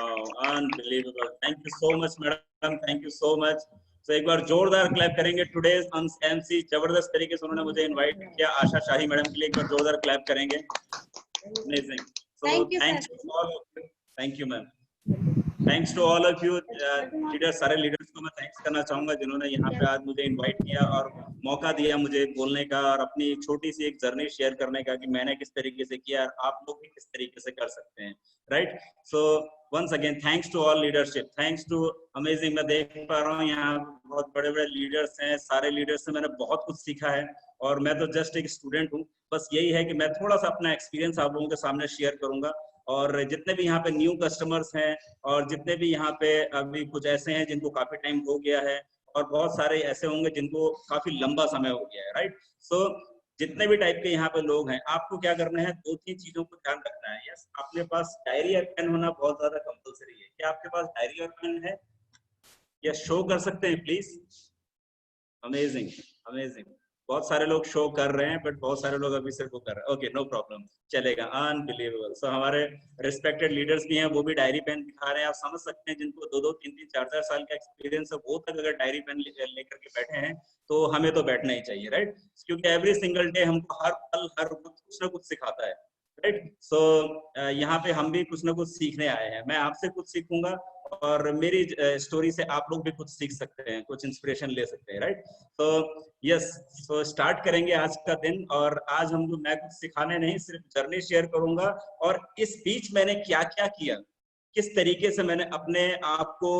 Unbelievable, thank you so much madam, thank you so much. तो एक बार जोरदार क्लैप करेंगे। टुडेज एमसी जबरदस्त तरीके से उन्होंने मुझे इनवाइट किया। आशा शाही मैडम के लिए एक बार जोरदार क्लैप करेंगे। Amazing. So thanks to all, thank you ma'am, thanks to all of you leaders. सारे लीडर्स को मैं थैंक्स करना चाहूंगा जिन्होंने यहाँ पे आज मुझे इनवाइट किया और मौका दिया मुझे बोलने का और अपनी छोटी सी एक जर्नी शेयर करने का कि मैंने किस तरीके से किया और आप लोग भी किस तरीके से कर सकते हैं, right. So once again thanks to all leadership, thanks to amazing. मैं देख पा रहा हूँ यहाँ बहुत बड़े बड़े लीडर्स हैं, सारे लीडर्स से मैंने बहुत कुछ सीखा है और मैं तो जस्ट एक स्टूडेंट हूँ। बस यही है कि मैं थोड़ा सा अपना एक्सपीरियंस आप लोगों के सामने शेयर करूंगा और जितने भी यहाँ पे न्यू कस्टमर्स हैं और जितने भी यहाँ पे अभी कुछ ऐसे हैं जिनको काफी टाइम हो गया है और बहुत सारे ऐसे होंगे जिनको काफी लंबा समय हो गया है, राइट। सो जितने भी टाइप के यहाँ पे लोग हैं, आपको क्या करना है, दो तीन चीजों को ध्यान रखना है। यस, आपके पास डायरी और पेन होना बहुत ज्यादा कंपलसरी है। क्या आपके पास डायरी और पेन है? यस, शो कर सकते हैं प्लीज। Amazing, amazing. बहुत सारे लोग शो कर रहे हैं बट बहुत सारे लोग अभी सिर्फ वो कर रहे हैं। ओके, नो प्रॉब्लम, चलेगा। अनबिलीवेबल। सो हमारे रिस्पेक्टेड लीडर्स भी हैं, वो भी डायरी पेन दिखा रहे हैं। आप समझ सकते हैं जिनको 2-2, 3-3, 4-4 साल का एक्सपीरियंस है, वो तक अगर डायरी पेन लेकर के बैठे हैं तो हमें तो बैठना ही चाहिए, राइट। क्योंकि एवरी सिंगल डे हमको हर पल हर वक्त कुछ ना कुछ सिखाता है, राइट। सो यहाँ पे हम भी कुछ ना कुछ सीखने आए हैं। मैं आपसे कुछ सीखूंगा और मेरी स्टोरी से आप लोग भी कुछ सीख सकते हैं, कुछ इंस्पिरेशन ले सकते हैं, राइट। तो यस, तो स्टार्ट करेंगे आज का दिन। और आज हम लोग, मैं कुछ सिखाने नहीं, सिर्फ जर्नी शेयर करूंगा और इस बीच मैंने क्या क्या किया, किस तरीके से मैंने अपने आप को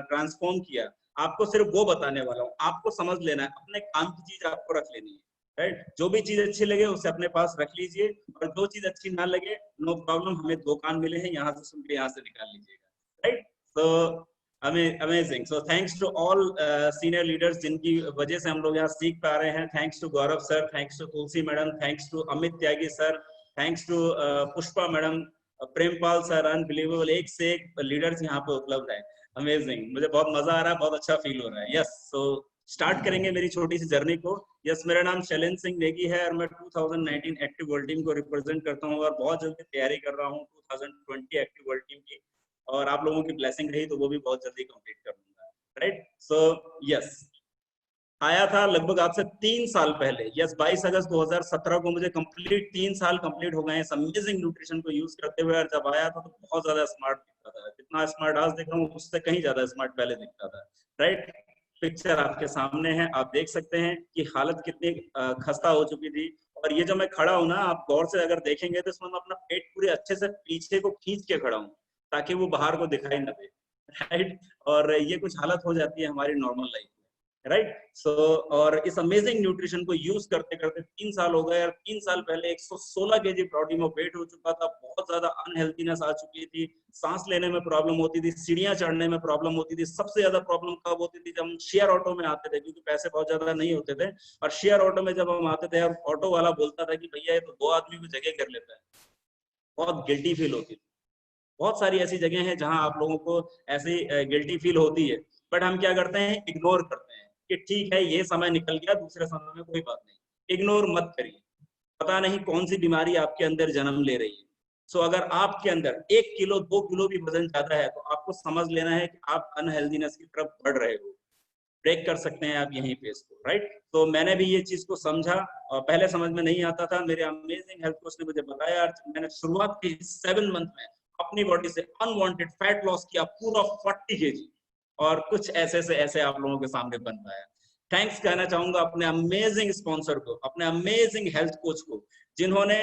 ट्रांसफॉर्म किया, आपको सिर्फ वो बताने वाला हूँ। आपको समझ लेना है, अपने काम की चीज आपको रख लेनी है, राइट। जो भी चीज अच्छी लगे उसे अपने पास रख लीजिए और जो चीज अच्छी ना लगे, नो प्रॉब्लम, हमें 2 कान मिले हैं, यहाँ से सुन के यहाँ से निकाल लीजिएगा, राइट। तो amazing. So thanks to all senior leaders जिनकी वजह से हम लोग यहाँ सीख पा रहे हैं। Thanks to Gaurav sir, thanks to Tulsi madam, thanks to Amit Tyagi sir, thanks to Pushpa madam, Prempal sir. Unbelievable, एक से एक लीडर्स यहाँ पे उपलब्ध है। अमेजिंग, मुझे बहुत मजा आ रहा है, बहुत अच्छा फील हो रहा है। यस, सो स्टार्ट करेंगे मेरी छोटी सी जर्नी को। यस, मेरा नाम शैलेंद्र सिंह नेगी है और मैं 2019 एक्टिव वर्ल्ड टीम को रिप्रेजेंट करता हूँ और बहुत जल्दी तैयारी कर रहा हूँ 2020 एक्टिव वर्ल्ड टीम की। और आप लोगों की ब्लेसिंग रही तो वो भी बहुत जल्दी कंप्लीट कर लूंगा, राइट। सो यस, आया था लगभग आपसे 3 साल पहले। यस, 22 अगस्त 2017 को मुझे कंप्लीट 3 साल कंप्लीट हो गए हैं अमेजिंग न्यूट्रिशन को यूज करते हुए। और जब आया था तो बहुत ज्यादा स्मार्ट दिखता था, जितना स्मार्ट आज दिख रहा हूँ उससे कहीं ज्यादा स्मार्ट पहले दिखता था, राइट। पिक्चर आपके सामने है, आप देख सकते हैं कि हालत कितनी खस्ता हो चुकी थी। और ये जो मैं खड़ा हूँ ना, आप गौर से अगर देखेंगे तो इसमें मैं अपना पेट पूरे अच्छे से पीछे को खींच के खड़ा हूँ ताकि वो बाहर को दिखाई ना दे, राइट। और ये कुछ हालत हो जाती है हमारी नॉर्मल लाइफ में, राइट। सो और इस अमेजिंग न्यूट्रिशन को यूज करते करते 3 साल हो गए और 3 साल पहले 116 केजी बॉडी में वेट हो चुका था। बहुत ज्यादा अनहेल्थीनेस आ चुकी थी, सांस लेने में प्रॉब्लम होती थी, सीढ़ियां चढ़ने में प्रॉब्लम होती थी। सबसे ज्यादा प्रॉब्लम कब होती थी? जब हम शेयर ऑटो में आते थे, क्योंकि पैसे बहुत ज्यादा नहीं होते थे। और शेयर ऑटो में जब हम आते थे और ऑटो वाला बोलता था कि भैया ये तो 2 आदमी को जगह कर लेता है, बहुत गिल्टी फील होती थी। बहुत सारी ऐसी जगह हैं जहां आप लोगों को ऐसी गिल्टी फील होती है, बट हम क्या करते हैं, इग्नोर करते हैं कि ठीक है ये समय निकल गया, दूसरे समय में कोई बात नहीं। इग्नोर मत करिए, पता नहीं कौन सी बीमारी आपके अंदर जन्म ले रही है। सो अगर आपके अंदर 1 किलो 2 किलो भी वजन ज्यादा है तो आपको समझ लेना है कि आप अनहेल्दीनेस की तरफ बढ़ रहे हो। ब्रेक कर सकते हैं आप यहीं पे इसको, राइट। तो मैंने भी ये चीज को समझा और पहले समझ में नहीं आता था। मेरे अमेजिंग हेल्थ कोच ने मुझे बताया, मैंने शुरुआत की 7 मंथ में अपनी बॉडी से अनवांटेड फैट लॉस किया पूरा 40 केजी और कुछ ऐसे से ऐसे आप लोगों के सामने बन पाया। थैंक्स कहना चाहूंगा अपने अमेजिंग स्पॉन्सर को, अपने अमेजिंग हेल्थ कोच को, जिन्होंने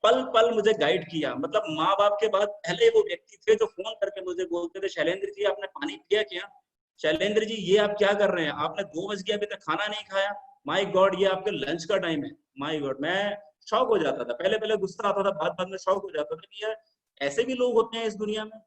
पल पल मुझे गाइड किया। मतलब माँ बाप के बाद पहले वो व्यक्ति थे जो फोन करके मुझे बोलते थे, शैलेंद्र जी आपने पानी पिया क्या? शैलेंद्र जी ये आप क्या कर रहे हैं? आपने 2 बज गया अभी तक खाना नहीं खाया। माय गॉड, ये आपके लंच का टाइम है। माय गॉड, मैं शॉक हो जाता था। पहले पहले गुस्सा आता था, बाद बाद में शॉक हो जाता था कि यार ऐसे भी लोग होते हैं इस दुनिया में।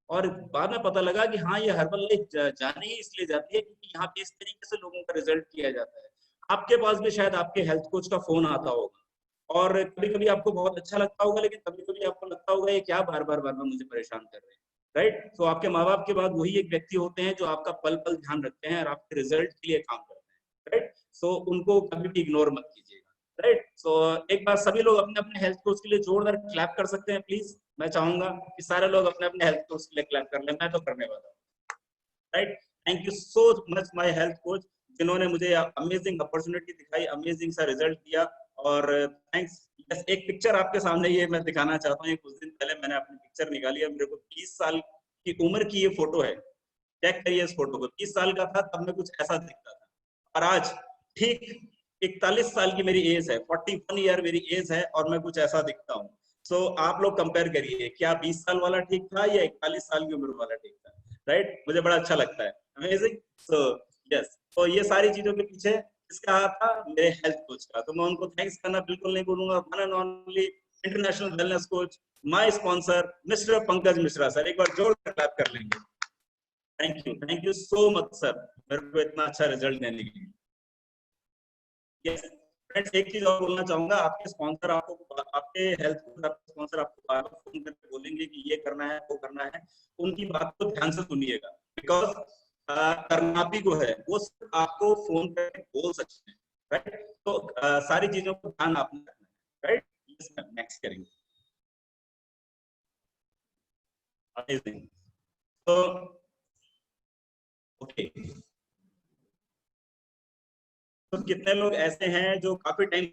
और बाद में पता लगा कि हाँ, ये हर्बल लाइफ जाने ही इसलिए जाती है क्योंकि यहाँ पे इस तरीके से लोगों का रिजल्ट किया जाता है। आपके पास भी शायद आपके हेल्थ कोच का फोन आता होगा और कभी कभी आपको बहुत अच्छा लगता होगा, लेकिन कभी कभी आपको लगता होगा ये क्या बार बार मुझे परेशान कर रहे हैं, राइट। तो आपके माँ बाप के बाद वही एक व्यक्ति होते हैं जो आपका पल पल ध्यान रखते हैं और आपके रिजल्ट के लिए काम करते हैं, राइट। सो उनको कभी भी इग्नोर मत कीजिएगा, राइट। सो एक बार सभी लोग अपने अपने हेल्थ कोच के लिए जोरदार क्लैप कर सकते हैं प्लीज। मैं चाहूंगा कि सारे लोग अपने अपने हेल्थ कोच के लिए क्लैप कर ले, मैं तो करने वाला हूँ। Right, thank you so much my health coach, जिन्होंने मुझे अमेजिंग अपॉर्चुनिटी दिखाई, अमेजिंग सा रिजल्ट दिया। और थैंक्स। यस, एक पिक्चर आपके सामने ये मैं दिखाना चाहता हूँ। कुछ दिन पहले मैंने अपनी पिक्चर निकाली है, मेरे को 30 साल की उम्र की ये फोटो है। चेक करिए इस फोटो को, 30 साल का था तब मैं कुछ ऐसा दिखता था, और आज ठीक 41 साल की मेरी एज है, 41 ईयर मेरी एज है, और मैं कुछ ऐसा दिखता हूँ। सो आप लोग कंपेयर करिए, क्या 20 साल वाला ठीक था या 41 साल की उम्र वाला ठीक था? राइट, मुझे बड़ा अच्छा लगता है, अमेजिंग। सो यस, तो ये सारी चीजों के पीछे किसका हाथ था? मेरे हेल्थ कोच का। तो मैं उनको थैंक्स करना बिल्कुल नहीं भूलूंगा। One and only international wellness coach, my sponsor mister Pankaj Mishra sir, एक बार जोरदार क्लैप कर लेंगे। Thank you so much sir, मेरे को इतना अच्छा रिजल्ट देने के लिए। यस फ्रेंड्स, एक चीज और बोलना चाहूंगा, आपके स्पॉन्सर आपको, आपके हेल्थ स्पॉन्सर आपको बार बार फोन करके बोलेंगे कि ये करना है वो करना है, उनकी बात को ध्यान से सुनिएगा। बिकॉज करनापी को है वो सिर्फ आपको फोन करके बोल सकते हैं, राइट? तो सारी चीजों को ध्यान आपने रखना है, राइट? यस मैम, नेक्स्ट करेंगे। अमेजिंग। तो ओके, तो कितने लोग ऐसे हैं जो काफी time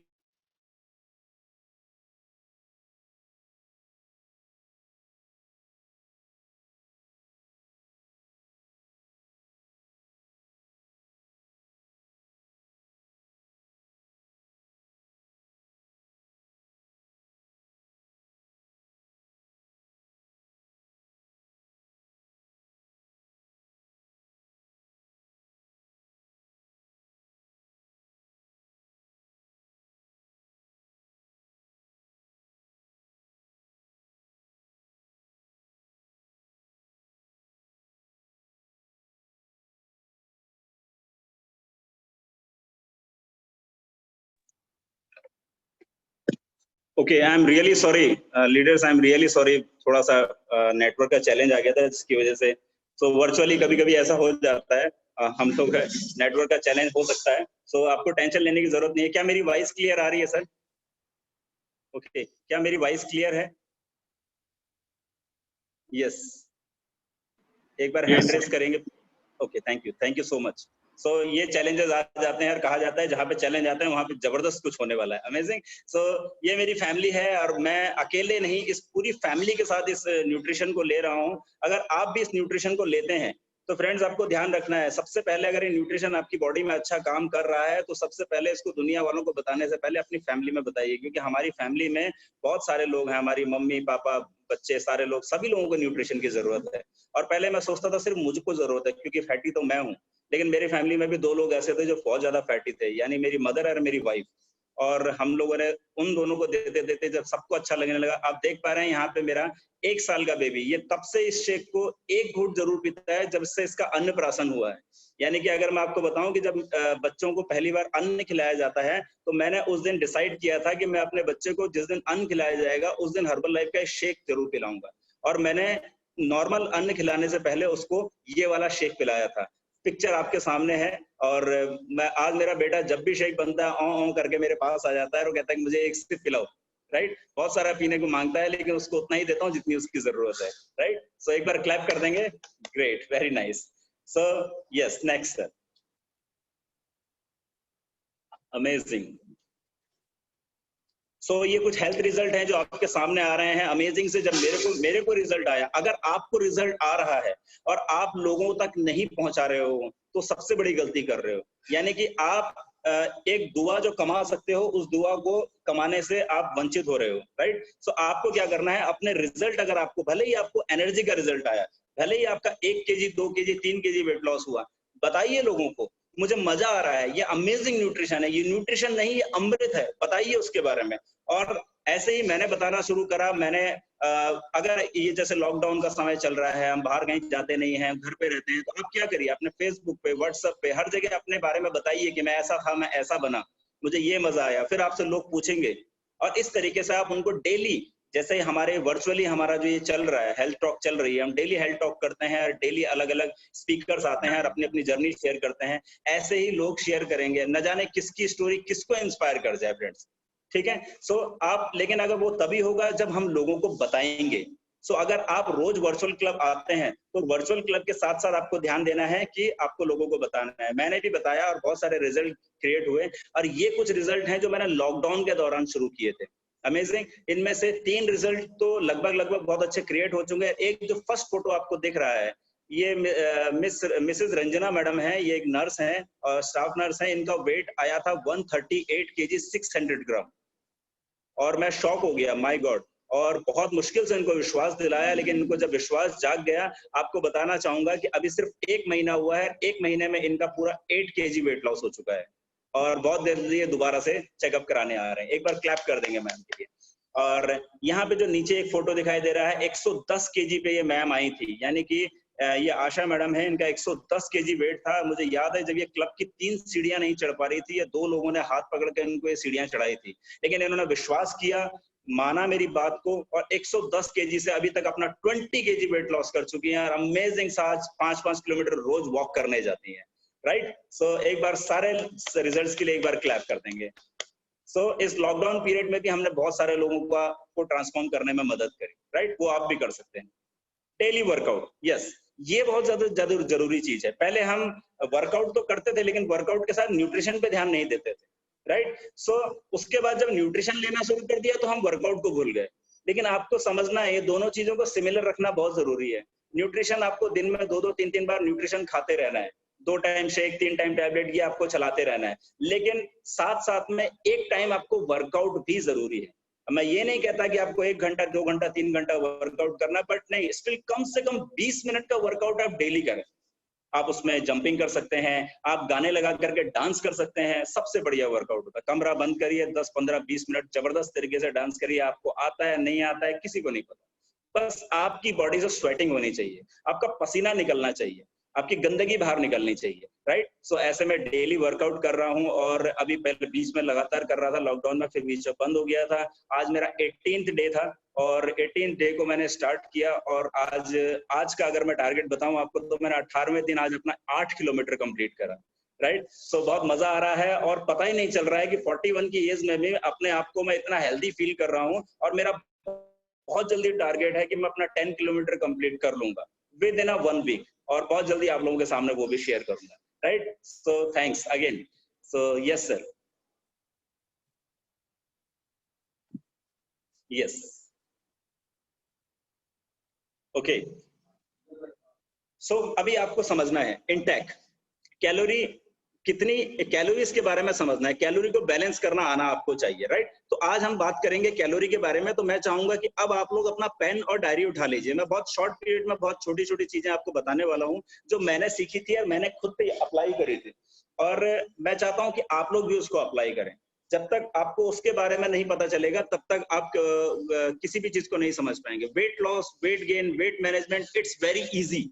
okay, I am really sorry leaders, I am really sorry, थोड़ा सा नेटवर्क का चैलेंज आ गया था जिसकी वजह से, तो वर्चुअली कभी कभी ऐसा हो जाता है, हम लोग नेटवर्क का चैलेंज हो सकता है। सो आपको टेंशन लेने की जरूरत नहीं है। क्या मेरी वॉइस क्लियर आ रही है सर? ओके, क्या मेरी वॉइस क्लियर है? यस, एक बार हैंड रेस करेंगे। Okay, thank you so much. So ये चैलेंजेस आ जाते हैं, और कहा जाता है जहाँ पे चैलेंज आते हैं वहां पे जबरदस्त कुछ होने वाला है। अमेजिंग। सो ये मेरी फैमिली है, और मैं अकेले नहीं, इस पूरी फैमिली के साथ इस न्यूट्रिशन को ले रहा हूँ। अगर आप भी इस न्यूट्रिशन को लेते हैं तो फ्रेंड्स, आपको ध्यान रखना है, सबसे पहले अगर ये न्यूट्रिशन आपकी बॉडी में अच्छा काम कर रहा है तो सबसे पहले इसको दुनिया वालों को बताने से पहले अपनी फैमिली में बताइए, क्योंकि हमारी फैमिली में बहुत सारे लोग हैं, हमारी मम्मी पापा बच्चे सारे लोग, सभी लोगों को न्यूट्रिशन की जरूरत है। और पहले मैं सोचता था सिर्फ मुझको जरूरत है, क्योंकि फैटी तो मैं हूँ, लेकिन मेरी फैमिली में भी 2 लोग ऐसे थे जो बहुत ज्यादा फैटी थे, यानी मेरी मदर और मेरी वाइफ। और हम लोगों ने उन दोनों को देते देते जब सबको अच्छा लगने लगा, आप देख पा रहे हैं यहाँ पे मेरा 1 साल का बेबी, ये तब से इस शेक को 1 घूंट जरूर पीता है जब से इसका अन्नप्राशन हुआ है। यानी कि अगर मैं आपको बताऊं कि जब बच्चों को पहली बार अन्न खिलाया जाता है, तो मैंने उस दिन डिसाइड किया था कि मैं अपने बच्चे को जिस दिन अन्न खिलाया जाएगा उस दिन हर्बल लाइफ का शेक जरूर पिलाऊंगा। और मैंने नॉर्मल अन्न खिलाने से पहले उसको ये वाला शेक पिलाया था। पिक्चर आपके सामने है। और मैं आज, मेरा बेटा जब भी शेक बनता है औ औ करके मेरे पास आ जाता है और कहता है कि मुझे एक सिप पिलाओ, राइट? बहुत सारा पीने को मांगता है, लेकिन उसको उतना ही देता हूँ जितनी उसकी जरूरत है, राइट? सो एक बार क्लैप कर देंगे। Great, very nice. So yes, next sir. Amazing. So ये कुछ हेल्थ रिजल्ट हैं जो आपके सामने आ रहे हैं। अमेजिंग से जब मेरे को रिजल्ट आया, अगर आपको रिजल्ट आ रहा है और आप लोगों तक नहीं पहुंचा रहे हो तो सबसे बड़ी गलती कर रहे हो। यानी कि आप एक दुआ जो कमा सकते हो, उस दुआ को कमाने से आप वंचित हो रहे हो, राइट? सो आपको क्या करना है, अपने रिजल्ट, अगर आपको भले ही आपको एनर्जी का रिजल्ट आया, भले ही आपका 1 KG 2 KG 3 KG weight loss हुआ, बताइए लोगों को मुझे मजा आ रहा है, ये अमेजिंग न्यूट्रिशन है, ये न्यूट्रिशन नहीं, ये अमृत है, बताइए उसके बारे में। और ऐसे ही मैंने बताना शुरू करा। मैंने अगर ये जैसे लॉकडाउन का समय चल रहा है, हम बाहर कहीं जाते नहीं हैं, घर पे रहते हैं, तो आप क्या करिए, अपने फेसबुक पे, व्हाट्सएप पे, हर जगह अपने बारे में बताइए कि मैं ऐसा था, मैं ऐसा बना, मुझे ये मजा आया। फिर आपसे लोग पूछेंगे, और इस तरीके से आप उनको डेली, जैसे हमारे वर्चुअली हमारा जो ये चल रहा है, हेल्थ टॉक चल रही है, हम डेली हेल्थ टॉक करते हैं, और डेली अलग अलग स्पीकर्स आते हैं और अपनी अपनी जर्नी शेयर करते हैं। ऐसे ही लोग शेयर करेंगे, न जाने किसकी स्टोरी किसको इंस्पायर कर जाए फ्रेंड्स। ठीक है। सो आप, लेकिन अगर वो तभी होगा जब हम लोगों को बताएंगे। सो अगर आप रोज वर्चुअल क्लब आते हैं तो वर्चुअल क्लब के साथ साथ आपको ध्यान देना है कि आपको लोगों को बताना है। मैंने भी बताया और बहुत सारे रिजल्ट क्रिएट हुए, और ये कुछ रिजल्ट हैं जो मैंने लॉकडाउन के दौरान शुरू किए थे। अमेजिंग। इनमें से 3 रिजल्ट तो लगभग बहुत अच्छे क्रिएट हो चुके हैं। एक जो फर्स्ट फोटो आपको दिख रहा है, ये मिसेस रंजना मैडम है, ये एक नर्स हैं और स्टाफ नर्स हैं। इनका वेट आया था 138 केजी 600 ग्राम, और मैं शॉक हो गया, माय गॉड। और बहुत मुश्किल से इनको विश्वास दिलाया, लेकिन इनको जब विश्वास जाग गया, आपको बताना चाहूंगा कि अभी सिर्फ 1 महीना हुआ है, 1 महीने में इनका पूरा 8 केजी वेट लॉस हो चुका है, और बहुत जल्दी ये दोबारा से चेकअप कराने आ रहे हैं। एक बार क्लैप कर देंगे मैम के लिए। और यहाँ पे जो नीचे एक फोटो दिखाई दे रहा है, 110 केजी पे ये मैम आई थी, यानी कि ये आशा मैडम है, इनका 110 केजी वेट था। मुझे याद है जब ये क्लब की 3 सीढ़ियां नहीं चढ़ पा रही थी, ये 2 लोगों ने हाथ पकड़ के इनको ये सीढ़ियां चढ़ाई थी, लेकिन इन्होंने विश्वास किया, माना मेरी बात को, और 110 केजी से अभी तक अपना 20 केजी वेट लॉस कर चुकी हैं, और अमेजिंग साज 5-5 किलोमीटर रोज वॉक करने जाती हैं। राइट। सो एक बार सारे रिजल्ट्स के लिए एक बार क्लैप कर देंगे। सो इस लॉकडाउन पीरियड में भी हमने बहुत सारे लोगों को ट्रांसफॉर्म करने में मदद करी। राइट, वो आप भी कर सकते हैं। डेली वर्कआउट, यस, ये बहुत ज्यादा जरूरी चीज है। पहले हम वर्कआउट तो करते थे, लेकिन वर्कआउट के साथ न्यूट्रिशन पे ध्यान नहीं देते थे। राइट। सो उसके बाद जब न्यूट्रिशन लेना शुरू कर दिया तो हम वर्कआउट को भूल गए। लेकिन आपको समझना है, ये दोनों चीजों को सिमिलर रखना बहुत जरूरी है। न्यूट्रिशन आपको दिन में 2-2, 3-3 बार न्यूट्रिशन खाते रहना है, 2 टाइम शेक, 3 टाइम टैबलेट, ये आपको चलाते रहना है। लेकिन साथ साथ में एक टाइम आपको वर्कआउट भी जरूरी है। मैं ये नहीं कहता कि आपको 1 घंटा, 2 घंटा, 3 घंटा वर्कआउट करना, बट नहीं, स्टिल कम से कम 20 मिनट का वर्कआउट आप डेली करें। आप उसमें जंपिंग कर सकते हैं, आप गाने लगा करके डांस कर सकते हैं, सबसे बढ़िया वर्कआउट होता है। कमरा बंद करिए, 10, 15, 20 मिनट जबरदस्त तरीके से डांस करिए। आपको आता है नहीं आता है किसी को नहीं पता, बस आपकी बॉडी से स्वेटिंग होनी चाहिए, आपका पसीना निकलना चाहिए, आपकी गंदगी बाहर निकलनी चाहिए। राइट। सो ऐसे में डेली वर्कआउट कर रहा हूँ, और अभी पहले बीच में लगातार कर रहा था लॉकडाउन में, फिर बीच में बंद हो गया था। आज मेरा 18th डे था, और 18th डे को मैंने स्टार्ट किया, और आज का अगर मैं टारगेट बताऊं आपको, तो मैंने 18वें दिन आज अपना 8 किलोमीटर कंप्लीट करा। राइट। सो बहुत मजा आ रहा है, और पता ही नहीं चल रहा है कि 41 की एज में भी अपने आप को मैं इतना हेल्दी फील कर रहा हूँ। और मेरा बहुत जल्दी टारगेट है कि मैं अपना 10 किलोमीटर कंप्लीट कर लूंगा विद इन 1 वीक, और बहुत जल्दी आप लोगों के सामने वो भी शेयर करूंगा। Right. So thanks again. So yes sir, yes, okay. So अभी आपको समझना है इंटेक कैलोरी, कितनी कैलोरीज के बारे में समझना है, कैलोरी को बैलेंस करना आना आपको चाहिए। राइट। तो आज हम बात करेंगे कैलोरी के बारे में। तो मैं चाहूंगा कि अब आप लोग अपना पेन और डायरी उठा लीजिए। मैं बहुत शॉर्ट पीरियड में बहुत छोटी छोटी चीजें आपको बताने वाला हूँ, जो मैंने सीखी थी और मैंने खुद पे अप्लाई करी थी, और मैं चाहता हूँ कि आप लोग भी उसको अप्लाई करें। जब तक आपको उसके बारे में नहीं पता चलेगा, तब तक आप किसी भी चीज को नहीं समझ पाएंगे। Weight loss, weight gain, weight management, it's very easy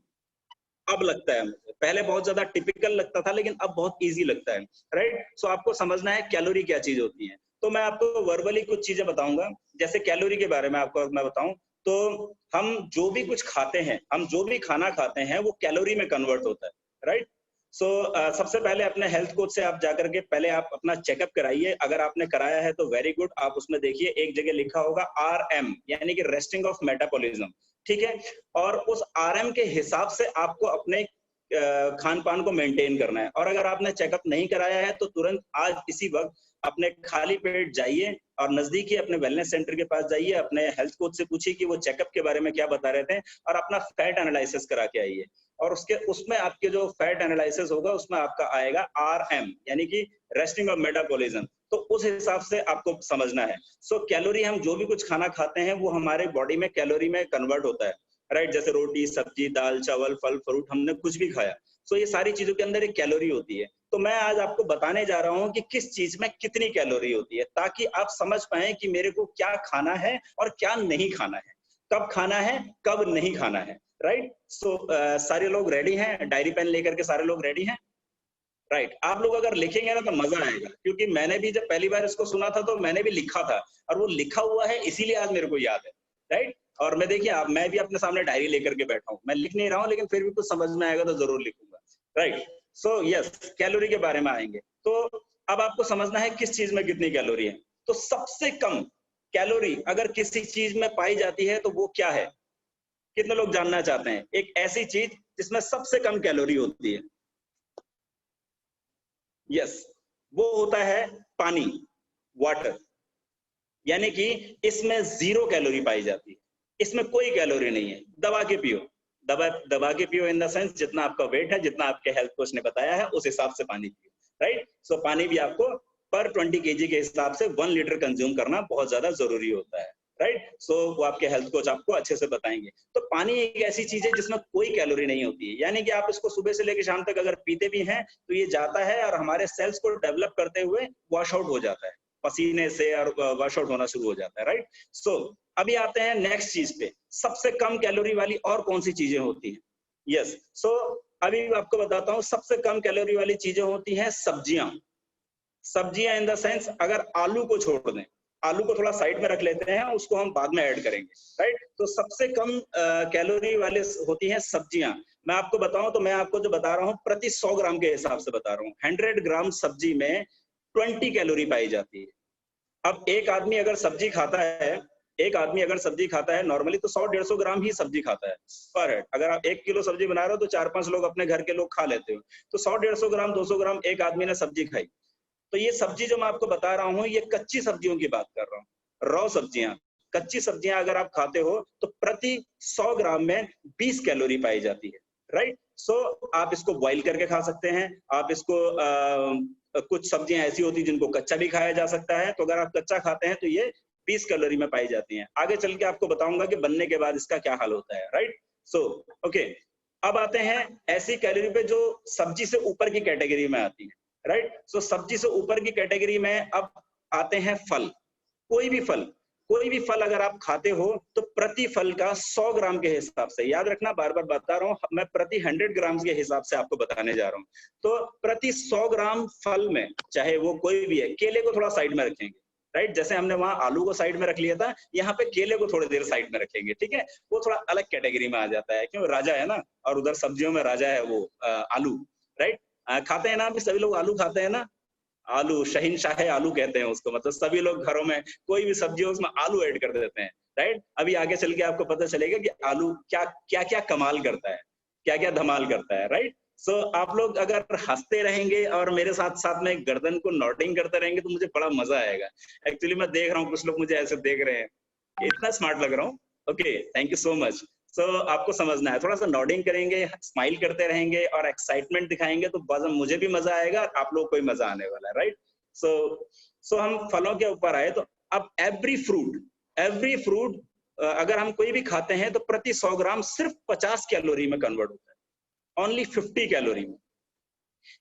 अब लगता है मुझे। पहले बहुत ज्यादा टिपिकल लगता था, लेकिन अब बहुत इजी लगता है। राइट। सो आपको समझना है कैलोरी क्या चीज होती है। तो मैं आपको वर्बली कुछ चीजें बताऊंगा। जैसे कैलोरी के बारे में आपको मैं बताऊं, तो हम जो भी कुछ खाते हैं, हम जो भी खाना खाते हैं, वो कैलोरी में कन्वर्ट होता है। राइट। सो सबसे पहले अपने हेल्थ कोच से आप जाकर के पहले आप अपना चेकअप कराइए। अगर आपने कराया है तो वेरी गुड। आप उसमें देखिए एक जगह लिखा होगा RM, यानी कि रेस्टिंग ऑफ मेटाबॉलिज्म। ठीक है। और उस RM के हिसाब से आपको अपने खान पान को मेंटेन करना है। और अगर आपने चेकअप नहीं कराया है तो तुरंत आज इसी वक्त अपने खाली पेट जाइए और नजदीकी अपने वेलनेस सेंटर के पास जाइए, अपने हेल्थ कोच से पूछिए कि वो चेकअप के बारे में क्या बता रहे थे, और अपना फैट एनालिसिस करा के आइए। और उसमें आपके जो फैट एनालिसिस होगा उसमें आपका आएगा RM, यानी कि रेस्टिंग ऑफ मेटाबॉलिज्म। तो उस हिसाब से आपको समझना है। सो कैलोरी, हम जो भी कुछ खाना खाते हैं वो हमारे बॉडी में कैलोरी में कन्वर्ट होता है। राइट। जैसे रोटी, सब्जी, दाल, चावल, फल फ्रूट, हमने कुछ भी खाया, सो ये सारी चीजों के अंदर एक कैलोरी होती है। तो मैं आज आपको बताने जा रहा हूं कि किस चीज में कितनी कैलोरी होती है, ताकि आप समझ पाए कि मेरे को क्या खाना है और क्या नहीं खाना है, कब खाना है, कब नहीं खाना है। राइट। सो सारे लोग रेडी हैं? डायरी पेन लेकर के सारे लोग रेडी हैं? राइट। आप लोग अगर लिखेंगे ना तो मजा आएगा, क्योंकि मैंने भी जब पहली बार इसको सुना था तो मैंने भी लिखा था, और वो लिखा हुआ है इसीलिए आज मेरे को याद है। राइट। और मैं देखिए, आप, मैं भी अपने सामने डायरी लेकर के बैठा हूँ, मैं लिख नहीं रहा हूँ, लेकिन फिर भी कुछ समझ में आएगा तो जरूर लिखूंगा। राइट। सो यस, कैलोरी के बारे में आएंगे। तो अब आपको समझना है किस चीज में कितनी कैलोरी है। तो सबसे कम कैलोरी अगर किसी चीज में पाई जाती है तो वो क्या है? कितने लोग जानना चाहते हैं एक ऐसी चीज जिसमें सबसे कम कैलोरी होती है? यस, वो होता है पानी, वाटर। यानी कि इसमें 0 कैलोरी पाई जाती है, इसमें कोई कैलोरी नहीं है। दबा के पियो, दबा के पियो इन द सेंस जितना आपका वेट है, जितना आपके हेल्थ कोच ने बताया है उस हिसाब से पानी पियो, राइट। सो पानी भी आपको पर 20 kg के हिसाब से 1 लीटर कंज्यूम करना बहुत ज्यादा जरूरी होता है, राइट। सो वो आपके हेल्थ कोच आपको अच्छे से बताएंगे। तो पानी एक ऐसी चीज है जिसमें कोई कैलोरी नहीं होती है, यानी कि आप इसको सुबह से लेकर शाम तक अगर पीते भी हैं तो ये जाता है और हमारे सेल्स को डेवलप करते हुए वॉश आउट हो जाता है पसीने से, और वॉश आउट होना शुरू हो जाता है, राइट। सो अभी आते हैं नेक्स्ट चीज पे, सबसे कम कैलोरी वाली और कौन सी चीजें होती हैं? यस, सो अभी आपको बताता हूं, सबसे कम कैलोरी वाली चीजें होती हैं सब्जियां। सब्जियां इन द सेंस, अगर आलू को छोड़ दें, आलू को थोड़ा साइड में रख लेते हैं, उसको हम बाद में ऐड करेंगे, राइट। तो सबसे कम कैलोरी वाले होती हैं सब्जियां। मैं आपको बताऊं तो मैं आपको जो बता रहा हूं प्रति 100 ग्राम के हिसाब से बता रहा हूं। 100 ग्राम सब्जी में 20 कैलोरी पाई जाती है। अब एक आदमी अगर सब्जी खाता है, एक आदमी अगर सब्जी खाता है नॉर्मली तो 100-150 ग्राम ही सब्जी खाता है पर हेड। अगर आप 1 किलो सब्जी बना रहे हो तो 4-5 लोग अपने घर के लोग खा लेते हो, तो 100-150 ग्राम 200 ग्राम एक आदमी ने सब्जी खाई। तो ये सब्जी जो मैं आपको बता रहा हूँ, ये कच्ची सब्जियों की बात कर रहा हूँ, रॉ सब्जियां। कच्ची सब्जियां अगर आप खाते हो तो प्रति 100 ग्राम में 20 कैलोरी पाई जाती है, राइट। सो आप इसको बॉईल करके खा सकते हैं, आप इसको कुछ सब्जियां ऐसी होती हैं जिनको कच्चा भी खाया जा सकता है, तो अगर आप कच्चा खाते हैं तो ये 20 कैलोरी में पाई जाती हैं। आगे चल के आपको बताऊंगा कि बनने के बाद इसका क्या हाल होता है, राइट। सो ओके, अब आते हैं ऐसी कैलोरी पे जो सब्जी से ऊपर की कैटेगरी में आती है, राइट। सो सब्जी से ऊपर की कैटेगरी में अब आते हैं फल। कोई भी फल, कोई भी फल अगर आप खाते हो तो प्रति फल का 100 ग्राम के हिसाब से, याद रखना बार बार बता रहा हूँ, मैं प्रति 100 ग्राम के हिसाब से आपको बताने जा रहा हूँ। तो प्रति 100 ग्राम फल में, चाहे वो कोई भी है, केले को थोड़ा साइड में रखेंगे, राइट। जैसे हमने वहां आलू को साइड में रख लिया था, यहाँ पे केले को थोड़ी देर साइड में रखेंगे, ठीक है। वो थोड़ा अलग कैटेगरी में आ जाता है, क्यों, राजा है ना, और उधर सब्जियों में राजा है वो आलू, राइट। खाते हैं ना अभी सभी लोग आलू खाते हैं ना, आलू शहींशाह आलू कहते हैं उसको, मतलब सभी लोग घरों में कोई भी सब्जी हो उसमें आलू ऐड कर देते हैं, राइट। अभी आगे चल के आपको पता चलेगा कि आलू क्या क्या क्या कमाल करता है, क्या क्या धमाल करता है, राइट। सो आप लोग अगर हंसते रहेंगे और मेरे साथ साथ में गर्दन को नॉडिंग करते रहेंगे तो मुझे बड़ा मजा आएगा। एक्चुअली मैं देख रहा हूँ कुछ लोग मुझे ऐसे देख रहे हैं, इतना स्मार्ट लग रहा हूँ। Okay, thank you so much. So आपको समझना है, थोड़ा सा नॉडिंग करेंगे, स्माइल करते रहेंगे और एक्साइटमेंट दिखाएंगे तो बस मुझे भी मजा आएगा और आप लोग को भी मजा आने वाला है, राइट। सो हम फलों के ऊपर आए तो अब एवरी फ्रूट अगर हम कोई भी खाते हैं तो प्रति 100 ग्राम सिर्फ 50 कैलोरी में कन्वर्ट होता है, ओनली 50 कैलोरी में।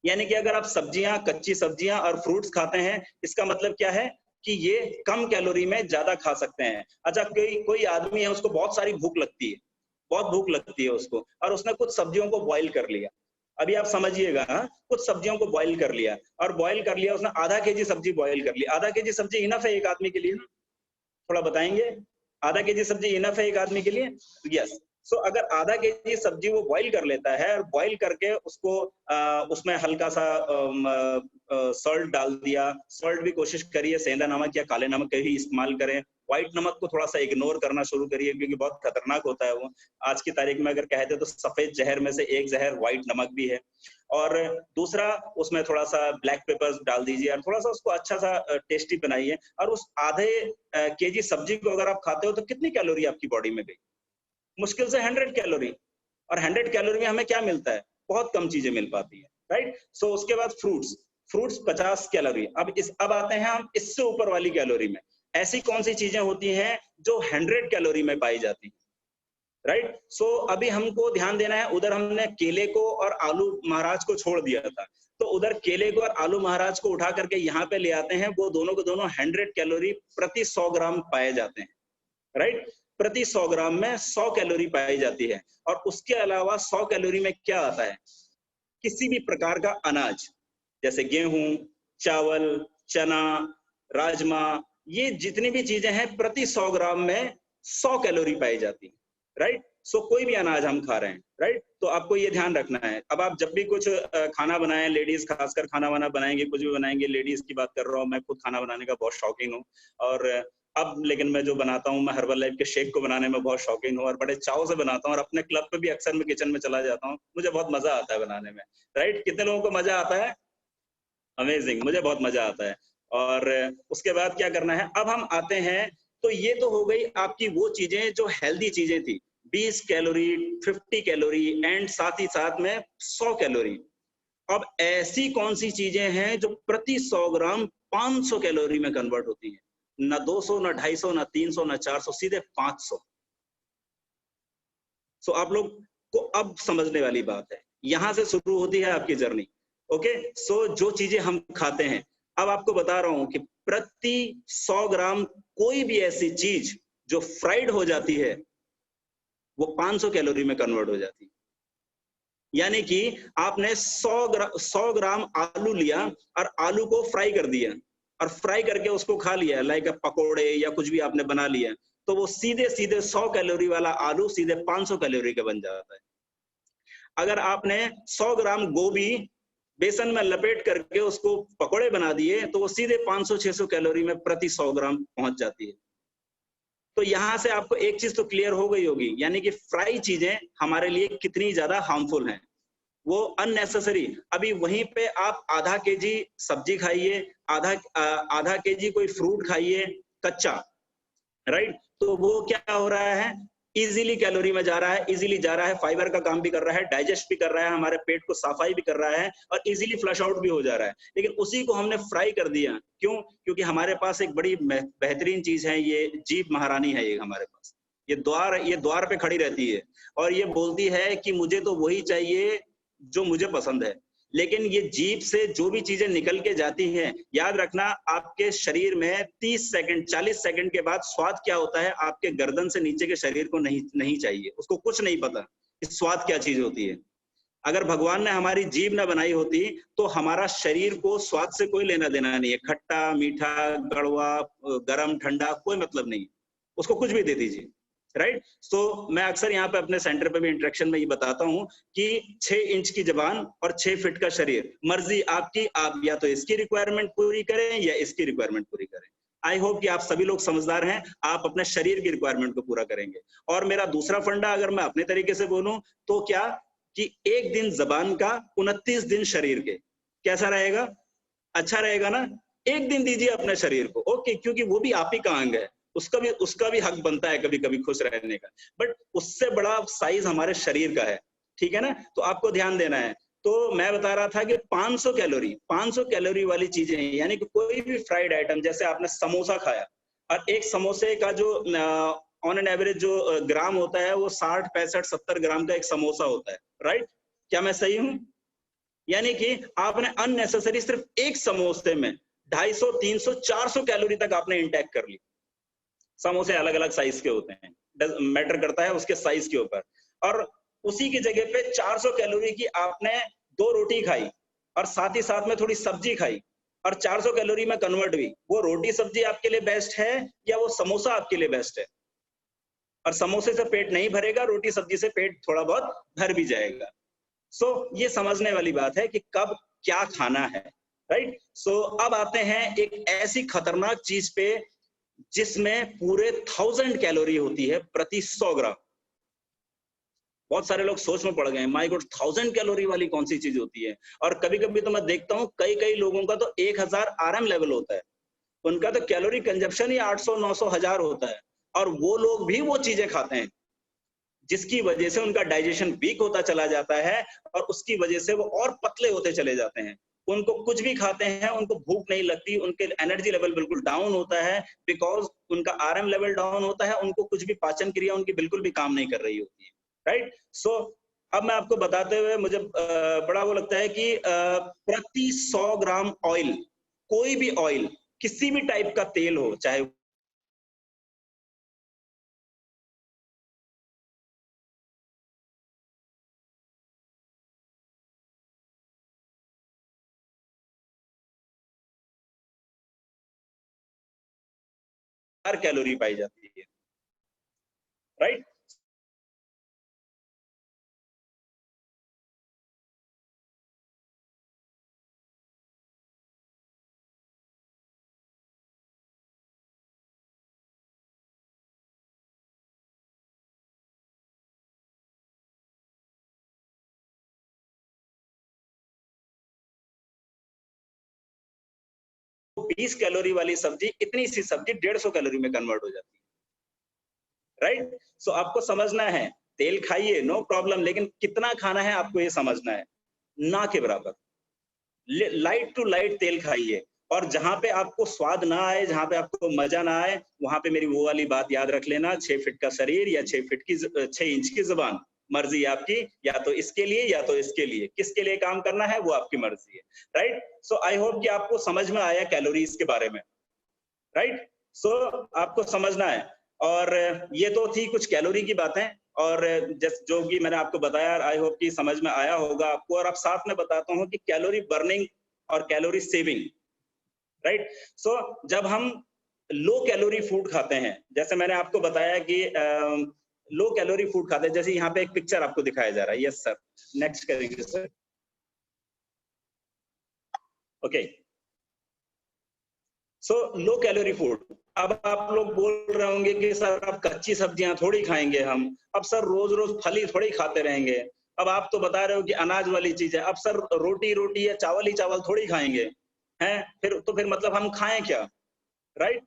यानी कि अगर आप सब्जियां, कच्ची सब्जियां और फ्रूट्स खाते हैं, इसका मतलब क्या है कि ये कम कैलोरी में ज्यादा खा सकते हैं। अच्छा, कोई आदमी है उसको बहुत सारी भूख लगती है, बहुत भूख लगती है उसको, और उसने कुछ सब्जियों को बॉईल कर लिया। अभी आप समझिएगा, कुछ सब्जियों को बॉईल कर लिया, और बॉईल कर लिया उसने, आधा केजी सब्जी बॉईल कर ली। आधा केजी सब्जी इनफ है एक आदमी के लिए? थोड़ा बताएंगे, आधा केजी सब्जी इनफ है एक आदमी के लिए? यस। सो अगर आधा केजी सब्जी वो बॉईल कर लेता है और बॉईल करके उसको उसमें हल्का सा सॉल्ट डाल दिया, सॉल्ट भी कोशिश करिए सेंधा नमक या काले नमक का ही इस्तेमाल करें, व्हाइट नमक को थोड़ा सा इग्नोर करना शुरू करिए क्योंकि बहुत खतरनाक होता है वो। आज की तारीख में अगर कहते तो सफेद जहर में से एक जहर व्हाइट नमक भी है। और दूसरा, उसमें थोड़ा सा ब्लैक पेपर्स डाल दीजिए और थोड़ा सा उसको अच्छा सा टेस्टी बनाइए। और उस आधे केजी सब्जी को अगर आप खाते हो तो कितनी कैलोरी आपकी बॉडी में गई? मुश्किल से 100 कैलोरी। और 100 कैलोरी में हमें क्या मिलता है? बहुत कम चीजें मिल पाती है, राइट। सो उसके बाद फ्रूट्स 50 कैलोरी। अब आते हैं हम इससे ऊपर वाली कैलोरी में। ऐसी कौन सी चीजें होती हैं जो 100 कैलोरी में पाई जाती हैं, राइट। सो अभी हमको ध्यान देना है, उधर हमने केले को और आलू महाराज को छोड़ दिया था, तो उधर केले को और आलू महाराज को उठा करके यहाँ पे ले आते हैं। वो दोनों के दोनों 100 कैलोरी प्रति 100 ग्राम पाए जाते हैं, राइट। प्रति 100 ग्राम में 100 कैलोरी पाई जाती है। और उसके अलावा 100 कैलोरी में क्या आता है? किसी भी प्रकार का अनाज, जैसे गेहूं, चावल, चना, राजमा, ये जितनी भी चीजें हैं प्रति 100 ग्राम में 100 कैलोरी पाई जाती है, राइट। सो कोई भी अनाज हम खा रहे हैं, राइट। तो आपको ये ध्यान रखना है। अब आप जब भी कुछ खाना बनाएं, लेडीज खासकर खाना वाना बनाएंगे, कुछ भी बनाएंगे, लेडीज की बात कर रहा हूँ, मैं खुद खाना बनाने का बहुत शौकीन हूँ। और अब लेकिन मैं जो बनाता हूँ, मैं हर्बल लाइफ के शेक को बनाने में बहुत शौकीन हूँ और बड़े चाव से बनाता हूँ, और अपने क्लब पे भी अक्सर मैं किचन में चला जाता हूँ। मुझे बहुत मजा आता है बनाने में, राइट। कितने लोगों को मजा आता है? अमेजिंग, मुझे बहुत मजा आता है। और उसके बाद क्या करना है, अब हम आते हैं, तो ये तो हो गई आपकी वो चीजें जो हेल्दी चीजें थी, 20 कैलोरी, 50 कैलोरी एंड साथ ही साथ में 100 कैलोरी। अब ऐसी कौन सी चीजें हैं जो प्रति 100 ग्राम 500 कैलोरी में कन्वर्ट होती हैं? ना 200, ना 250, ना 300, ना 400, सीधे 500। सो आप लोग को अब समझने वाली बात है, यहां से शुरू होती है आपकी जर्नी। ओके, सो जो चीजें हम खाते हैं, अब आपको बता रहा हूं कि प्रति 100 ग्राम कोई भी ऐसी चीज जो फ्राइड हो जाती है, वो 500 कैलोरी में कन्वर्ट हो जाती है। यानी कि आपने 100 ग्राम आलू लिया और आलू को फ्राई कर दिया, और फ्राई करके उसको खा लिया, लाइक पकोड़े या कुछ भी आपने बना लिया, तो वो सीधे सीधे 100 कैलोरी वाला आलू सीधे 500 कैलोरी का बन जाता है। अगर आपने 100 ग्राम गोभी बेसन में लपेट करके उसको पकोड़े बना दिए, तो वो सीधे 500-600 कैलोरी में प्रति 100 ग्राम पहुंच जाती है। तो यहां से आपको एक चीज तो क्लियर हो गई होगी, यानी कि फ्राई चीजें हमारे लिए कितनी ज्यादा हार्मफुल हैं, वो अननेसेसरी। अभी वहीं पे आप आधा केजी सब्जी खाइए, आधा केजी कोई फ्रूट खाइए कच्चा, राइट। तो वो क्या हो रहा है, इजीली कैलोरी में जा रहा है, इजीली जा रहा है, फाइबर का काम भी कर रहा है, डाइजेस्ट भी कर रहा है, हमारे पेट को सफाई भी कर रहा है, और इजीली फ्लश आउट भी हो जा रहा है। लेकिन उसी को हमने फ्राई कर दिया, क्यों? क्योंकि हमारे पास एक बड़ी बेहतरीन चीज है, ये जीभ महारानी है, ये हमारे पास ये द्वार पे खड़ी रहती है, और ये बोलती है कि मुझे तो वही चाहिए जो मुझे पसंद है। लेकिन ये जीभ से जो भी चीजें निकल के जाती हैं, याद रखना, आपके शरीर में 30 सेकंड 40 सेकंड के बाद स्वाद क्या होता है, आपके गर्दन से नीचे के शरीर को नहीं चाहिए, उसको कुछ नहीं पता कि स्वाद क्या चीज होती है। अगर भगवान ने हमारी जीभ न बनाई होती, तो हमारा शरीर को स्वाद से कोई लेना देना नहीं है। खट्टा, मीठा, कड़वा, गरम, ठंडा, कोई मतलब नहीं, उसको कुछ भी दे दीजिए, राइट। सो मैं अक्सर यहाँ पे अपने सेंटर पे भी इंटरेक्शन में ये बताता हूँ कि 6 इंच की जबान और 6 फीट का शरीर, मर्जी आपकी, आप या तो इसकी रिक्वायरमेंट पूरी करें या इसकी रिक्वायरमेंट पूरी करें। आई होप कि आप सभी लोग समझदार हैं, आप अपने शरीर की रिक्वायरमेंट को पूरा करेंगे। और मेरा दूसरा फंडा अगर मैं अपने तरीके से बोलूं, तो क्या कि एक दिन जबान का, 29 दिन शरीर के। कैसा रहेगा? अच्छा रहेगा ना? एक दिन दीजिए अपने शरीर को, ओके, क्योंकि वो भी आप ही का अंग है, उसका भी हक बनता है कभी कभी खुश रहने का। बट उससे बड़ा साइज हमारे शरीर का है, ठीक है ना? तो आपको ध्यान देना है। तो मैं बता रहा था कि 500 कैलोरी वाली चीजें, यानी कि कोई भी फ्राइड आइटम, जैसे आपने समोसा खाया, और एक समोसे का जो ऑन एन एवरेज जो ग्राम होता है, वो 60, 65, 70 ग्राम का एक समोसा होता है, राइट। क्या मैं सही हूं? यानी कि आपने अननेसेसरी सिर्फ एक समोसे में 250, 300, 400 कैलोरी तक आपने इंटेक कर ली। समोसे अलग अलग साइज के होते हैं, मैटर करता है उसके साइज के ऊपर। और उसी की जगह पे 400 कैलोरी की आपने 2 रोटी खाई, और साथ ही साथ में थोड़ी सब्जी खाई, और 400 कैलोरी में कन्वर्ट हुई। वो रोटी सब्जी आपके लिए बेस्ट है या वो समोसा आपके लिए बेस्ट है? और समोसे से पेट नहीं भरेगा, रोटी सब्जी से पेट थोड़ा बहुत भर भी जाएगा। सो ये समझने वाली बात है कि कब क्या खाना है, राइट। सो अब आते हैं एक ऐसी खतरनाक चीज पे जिसमें पूरे 1000 कैलोरी होती है प्रति 100 ग्राम। बहुत सारे लोग सोच में पड़ गए, माय गॉड, 1000 कैलोरी वाली कौन सी चीज होती है? और कभी कभी तो मैं देखता हूँ कई कई लोगों का तो 1000 आरएम लेवल होता है, उनका तो कैलोरी कंजप्शन ही 800, 900, 1000 होता है, और वो लोग भी वो चीजें खाते हैं, जिसकी वजह से उनका डाइजेशन वीक होता चला जाता है, और उसकी वजह से वो और पतले होते चले जाते हैं। उनको कुछ भी खाते हैं, उनको भूख नहीं लगती, उनके एनर्जी लेवल बिल्कुल डाउन होता है, बिकॉज उनका आरएम लेवल डाउन होता है, उनको कुछ भी पाचन क्रिया उनकी बिल्कुल भी काम नहीं कर रही होती है, राइट। सो अब मैं आपको बताते हुए मुझे बड़ा वो लगता है कि प्रति 100 ग्राम ऑयल, कोई भी ऑयल, किसी भी टाइप का तेल हो, चाहे कैलोरी पाई जाती है, राइट। 20 कैलोरी वाली सब्जी इतनी सी सब्जी 150 कैलोरी में कन्वर्ट हो जाती है, राइट। सो आपको समझना है, तेल खाइए नो प्रॉब्लम, लेकिन कितना खाना है आपको ये समझना है, ना के बराबर। लाइट टू लाइट तेल खाइए, और जहां पे आपको स्वाद ना आए, जहां पे आपको मजा ना आए, वहां पे मेरी वो वाली बात याद रख लेना, 6 फीट का शरीर या 6 इंच की जुबान, मर्जी आपकी, या तो इसके लिए या तो इसके लिए, किसके लिए काम करना है वो आपकी मर्जी है, राइट। सो आई होप कि आपको समझ में आया कैलोरीज के बारे में, राइट। सो आपको समझना है, और ये तो थी कुछ कैलोरी की बातें, और जो कि मैंने आपको बताया, आई होप कि समझ में आया होगा आपको। और अब साथ में बताता हूँ कि कैलोरी बर्निंग और कैलोरी सेविंग, राइट। सो जब हम लो कैलोरी फूड खाते हैं, जैसे मैंने आपको बताया कि लो कैलोरी फूड खाते हैं, जैसे यहाँ पे एक पिक्चर आपको दिखाया जा रहा है, यस सर, नेक्स्ट करेंगे सर, ओके। सो लो कैलोरी फूड, अब आप लोग बोल रहे होंगे कि सर अब कच्ची सब्जियां थोड़ी खाएंगे हम, अब सर रोज रोज फल ही थोड़ी खाते रहेंगे, अब आप तो बता रहे हो कि अनाज वाली चीज है, अब सर रोटी रोटी या चावल ही चावल थोड़ी खाएंगे हैं, फिर मतलब हम खाएं क्या, राइट।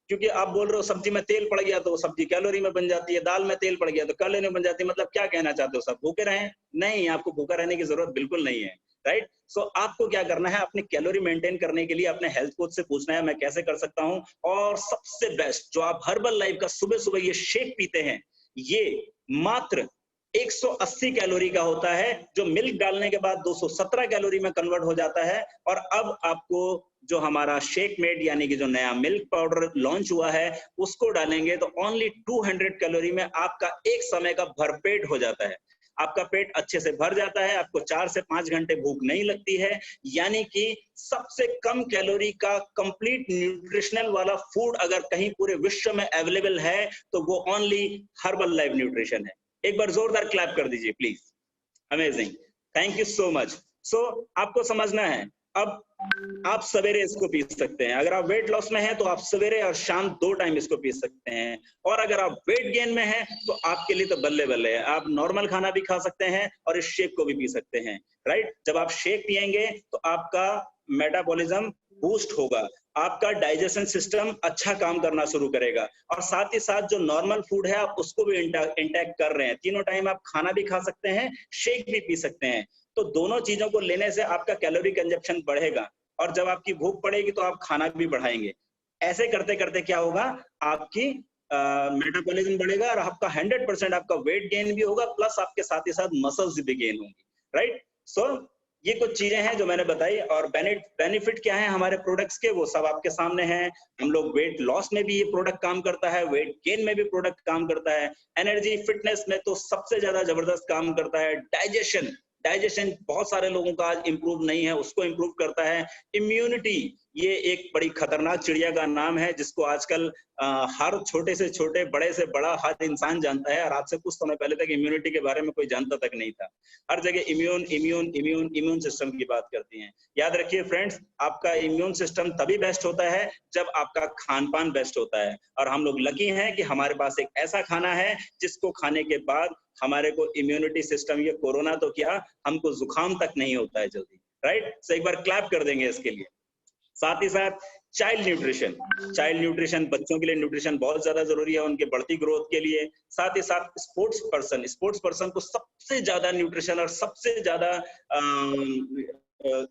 क्योंकि आप बोल रहे हो सब्जी में तेल पड़ गया तो सब्जी कैलोरी में बन जाती है, दाल में तेल पड़ गया तो कैलोरी में बन जाती है, मतलब क्या कहना चाहते हो, सब भूखे रहें? नहीं, आपको भूखा रहने की जरूरत बिल्कुल नहीं है, राइट। सो आपको क्या करना है, अपनी कैलोरी मेंटेन करने के लिए अपने हेल्थ कोच से पूछना है मैं कैसे कर सकता हूं। और सबसे बेस्ट, जो आप हर्बल लाइफ का सुबह सुबह ये शेक पीते हैं, ये मात्र 180 कैलोरी का होता है, जो मिल्क डालने के बाद 217 कैलोरी में कन्वर्ट हो जाता है। और अब आपको जो हमारा शेक मेड यानी कि जो नया मिल्क पाउडर लॉन्च हुआ है उसको डालेंगे तो ओनली 200 कैलोरी में आपका एक समय का भरपेट हो जाता है, आपका पेट अच्छे से भर जाता है, आपको 4 से 5 घंटे भूख नहीं लगती है। यानी कि सबसे कम कैलोरी का कंप्लीट न्यूट्रिशनल वाला फूड अगर कहीं पूरे विश्व में अवेलेबल है तो वो ओनली हर्बल लाइफ न्यूट्रिशन है। एक बार जोरदार क्लैप कर दीजिए please, amazing, thank you so much. So आपको समझना है, अब आप सवेरे इसको पी सकते हैं, अगर आप वेट लॉस में हैं तो आप सवेरे और शाम 2 टाइम इसको पी सकते हैं, और अगर आप वेट गेन में हैं तो आपके लिए तो बल्ले बल्ले है, आप नॉर्मल खाना भी खा सकते हैं और इस शेक को भी पी सकते हैं, राइट। जब आप शेक पिएंगे तो आपका मेटाबॉलिज्म बूस्ट होगा, आपका डाइजेशन सिस्टम अच्छा काम करना शुरू करेगा, और साथ ही साथ जो नॉर्मल फूड है आप उसको भी इंटैक्ट कर रहे हैं, तीनों टाइम आप खाना भी खा सकते हैं, शेक भी पी सकते हैं। तो दोनों चीजों को लेने से आपका कैलोरी कंजप्शन बढ़ेगा, और जब आपकी भूख पड़ेगी तो आप खाना भी बढ़ाएंगे। ऐसे करते करते क्या होगा, आपकी मेटाबॉलिज्म बढ़ेगा और आपका 100% आपका वेट गेन भी होगा, प्लस आपके साथ ही साथ मसल्स भी गेन होंगी, राइट। सो ये कुछ चीजें हैं जो मैंने बताई, और बेनिफिट क्या है हमारे प्रोडक्ट्स के वो सब आपके सामने हैं। हम लोग वेट लॉस में भी ये प्रोडक्ट काम करता है, वेट गेन में भी प्रोडक्ट काम करता है, एनर्जी फिटनेस में तो सबसे ज्यादा जबरदस्त काम करता है, डाइजेशन बहुत सारे लोगों का आज इंप्रूव नहीं है, उसको इंप्रूव करता है। इम्यूनिटी, ये एक बड़ी खतरनाक चिड़िया का नाम है जिसको आजकल हर छोटे से छोटे, बड़े से बड़ा हर इंसान जानता है, और आज से कुछ समय पहले तक इम्यूनिटी के बारे में कोई जानता तक नहीं था। हर जगह इम्यून सिस्टम की बात करती हैं। याद रखिए फ्रेंड्स, आपका इम्यून सिस्टम तभी बेस्ट होता है जब आपका खान पान बेस्ट होता है, और हम लोग लकी हैं कि हमारे पास एक ऐसा खाना है जिसको खाने के बाद हमारे को इम्यूनिटी सिस्टम, ये कोरोना तो क्या, हमको जुकाम तक नहीं होता है जल्दी, राइट। सो एक बार क्लैप कर देंगे इसके लिए। साथ ही साथ चाइल्ड न्यूट्रिशन, बच्चों के लिए न्यूट्रिशन बहुत ज्यादा जरूरी है उनके बढ़ती ग्रोथ के लिए। साथ ही साथ स्पोर्ट्स पर्सन को सबसे ज्यादा न्यूट्रिशन और सबसे ज्यादा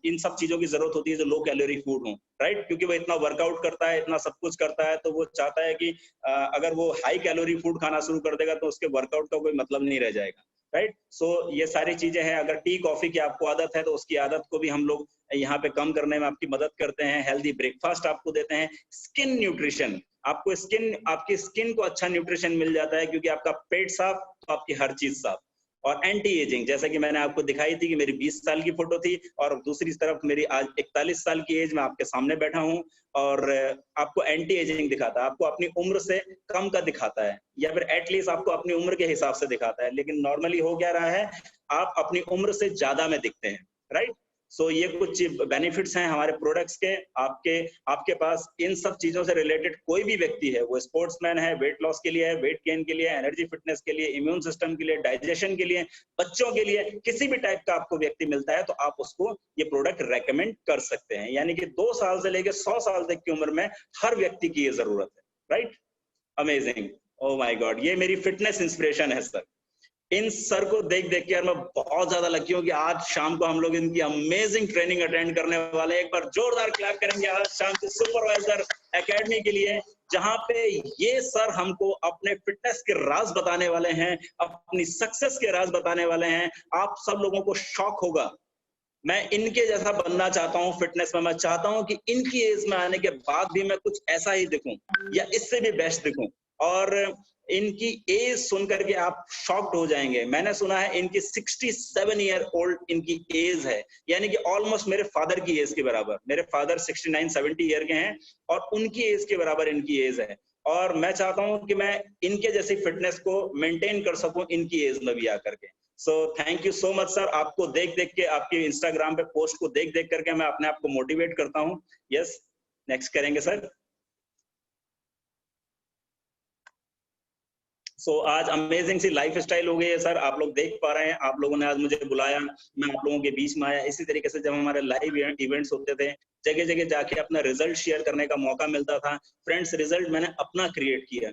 इन सब चीजों की जरूरत होती है जो लो कैलोरी फूड हो, राइट। क्योंकि वो इतना वर्कआउट करता है, इतना सब कुछ करता है, तो वो चाहता है कि अगर वो हाई कैलोरी फूड खाना शुरू कर देगा तो उसके वर्कआउट का कोई मतलब नहीं रह जाएगा, राइट। सो ये सारी चीजें हैं। अगर टी कॉफी की आपको आदत है तो उसकी आदत को भी हम लोग यहाँ पे कम करने में आपकी मदद करते हैं। हेल्दी ब्रेकफास्ट आपको देते हैं। स्किन न्यूट्रिशन, आपकी स्किन को अच्छा न्यूट्रिशन मिल जाता है, क्योंकि आपका पेट साफ तो आपकी हर चीज साफ। और एंटी एजिंग, जैसा कि मैंने आपको दिखाई थी कि मेरी 20 साल की फोटो थी, और दूसरी तरफ मेरी आज 41 साल की एज में आपके सामने बैठा हूं, और आपको एंटी एजिंग दिखाता है, आपको अपनी उम्र से कम का दिखाता है, या फिर एटलीस्ट आपको अपनी उम्र के हिसाब से दिखाता है। लेकिन नॉर्मली हो क्या रहा है, आप अपनी उम्र से ज्यादा में दिखते हैं, राइट। सो ये कुछ बेनिफिट्स हैं हमारे प्रोडक्ट्स के। आपके पास इन सब चीजों से रिलेटेड कोई भी व्यक्ति है, वो स्पोर्ट्समैन है, वेट लॉस के लिए है, वेट गेन के लिए, एनर्जी फिटनेस के लिए, इम्यून सिस्टम के लिए, डाइजेशन के लिए, बच्चों के लिए, किसी भी टाइप का आपको व्यक्ति मिलता है तो आप उसको ये प्रोडक्ट रेकमेंड कर सकते हैं। यानी कि 2 साल से लेकर 100 साल तक की उम्र में हर व्यक्ति की ये जरूरत है, right? Amazing, oh my God, ये मेरी फिटनेस इंस्पिरेशन है सर। इन सर को देख देख के यार मैं बहुत ज्यादा लकी हूँ कि आज शाम को हम लोग इनकी अमेजिंग ट्रेनिंग अटेंड करने वाले हैं। एक बार जोरदार क्लैप करेंगे आज शाम को सुपरवाइजर एकेडमी के लिए, जहां पे ये सर हमको अपने फिटनेस के राज बताने वाले हैं, अपनी सक्सेस के राज बताने वाले हैं। आप सब लोगों को शॉक होगा। मैं इनके जैसा बनना चाहता हूँ फिटनेस में। मैं चाहता हूँ कि इनकी एज में आने के बाद भी मैं कुछ ऐसा ही दिखूं या इससे भी बेस्ट दिखूं। और इनकी एज सुन करके आप शॉक्ड हो जाएंगे। मैंने सुना है इनकी 67 ईयर ओल्ड इनकी एज है, यानी कि ऑलमोस्ट मेरे फादर की एज के बराबर। मेरे फादर 69-70 ईयर के हैं और उनकी एज के बराबर इनकी एज है। और मैं चाहता हूं कि मैं इनके जैसी फिटनेस को मेंटेन कर सकूं इनकी एज में भी आकर के। So thank you so much sir. आपको देख देख के, आपके इंस्टाग्राम पे पोस्ट को देख देख करके मैं अपने आप को मोटिवेट करता हूं। यस, नेक्स्ट करेंगे सर। सो आज अमेजिंग सी लाइफ स्टाइल हो गई है सर, आप लोग देख पा रहे हैं। आप लोगों ने आज मुझे बुलाया, मैं आप लोगों के बीच में आया। इसी तरीके से जब हमारे लाइव इवेंट्स होते थे, जगह जगह जाके अपना रिजल्ट शेयर करने का मौका मिलता था। फ्रेंड्स, रिजल्ट मैंने अपना क्रिएट किया,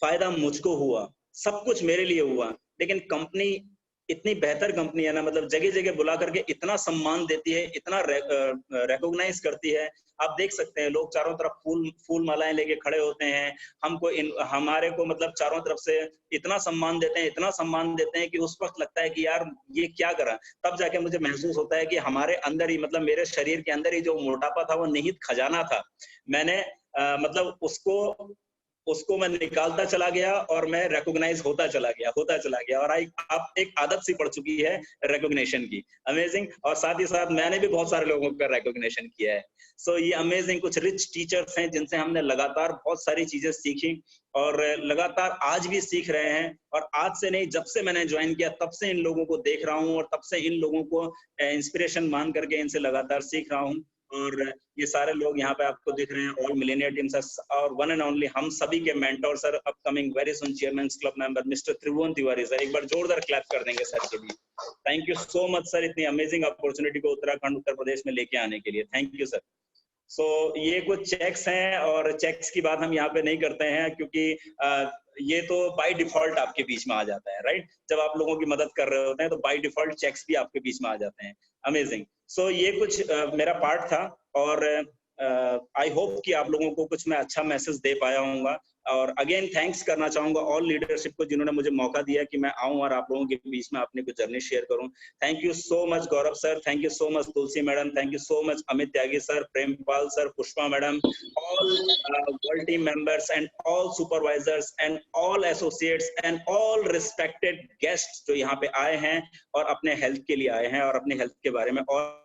फायदा मुझको हुआ, सब कुछ मेरे लिए हुआ। लेकिन कंपनी इतनी बेहतर कंपनी है ना, मतलब जगह जगह बुला करके इतना सम्मान देती है, इतना रिकॉग्नाइज करती है। आप देख सकते हैं लोग चारों तरफ फूल मालाएं लेके खड़े होते हैं। हमारे को मतलब चारों तरफ से इतना सम्मान देते हैं, इतना सम्मान देते हैं कि उस वक्त लगता है कि यार ये क्या करा। तब जाके मुझे महसूस होता है कि हमारे अंदर ही, मतलब मेरे शरीर के अंदर ही जो मोटापा था वो निहित खजाना था। मैंने मतलब उसको मैं निकालता चला गया और मैं रिकॉग्नाइज होता चला गया और आप एक आदत सी पड़ चुकी है रिकॉग्निशन की। अमेजिंग। और साथ ही साथ मैंने भी बहुत सारे लोगों का रिकॉग्निशन किया है। सो ये अमेजिंग कुछ रिच टीचर्स हैं जिनसे हमने लगातार बहुत सारी चीजें सीखी और लगातार आज भी सीख रहे हैं। और आज से नहीं, जब से मैंने ज्वाइन किया तब से इन लोगों को देख रहा हूँ और तब से इन लोगों को इंस्पिरेशन मान करके इनसे लगातार सीख रहा हूँ। और ये सारे लोग यहाँ पे आपको दिख रहे हैं, ऑल मिलेनियर टीम सर, और वन एंड ओनली हम सभी के mentor sir, upcoming very soon chairman club member mister Tribhuvan Tiwari sir. एक बार जोरदार क्लैप कर देंगे सर के लिए। Thank you so much sir, इतनी अमेजिंग अपॉर्चुनिटी को उत्तराखंड उत्तर प्रदेश में लेके आने के लिए। Thank you sir. सो ये कुछ चेक्स हैं और चेक्स की बात हम यहाँ पे नहीं करते हैं क्योंकि ये तो बाय डिफॉल्ट आपके बीच में आ जाता है, राइट? जब आप लोगों की मदद कर रहे होते हैं तो बाय डिफॉल्ट चेक्स भी आपके बीच में आ जाते हैं। अमेजिंग। सो ये कुछ मेरा पार्ट था और आई होप कि आप लोगों को कुछ मैं अच्छा मैसेज दे पाया हूँगा। और अगेन थैंक्स करना चाहूंगा ऑल लीडरशिप को जिन्होंने मुझे मौका दिया कि मैं आऊं और आप लोगों के बीच में अपनी कुछ जर्नी शेयर करूं। Thank you so much Gaurav sir, thank you so much Tulsi madam, thank you so much Amit Tyagi sir, Prempal sir, Pushpa madam, all world team members and all supervisors and all associates and all respected guest जो यहाँ पे आए हैं और अपने health के लिए आए हैं और अपने हेल्थ के बारे में और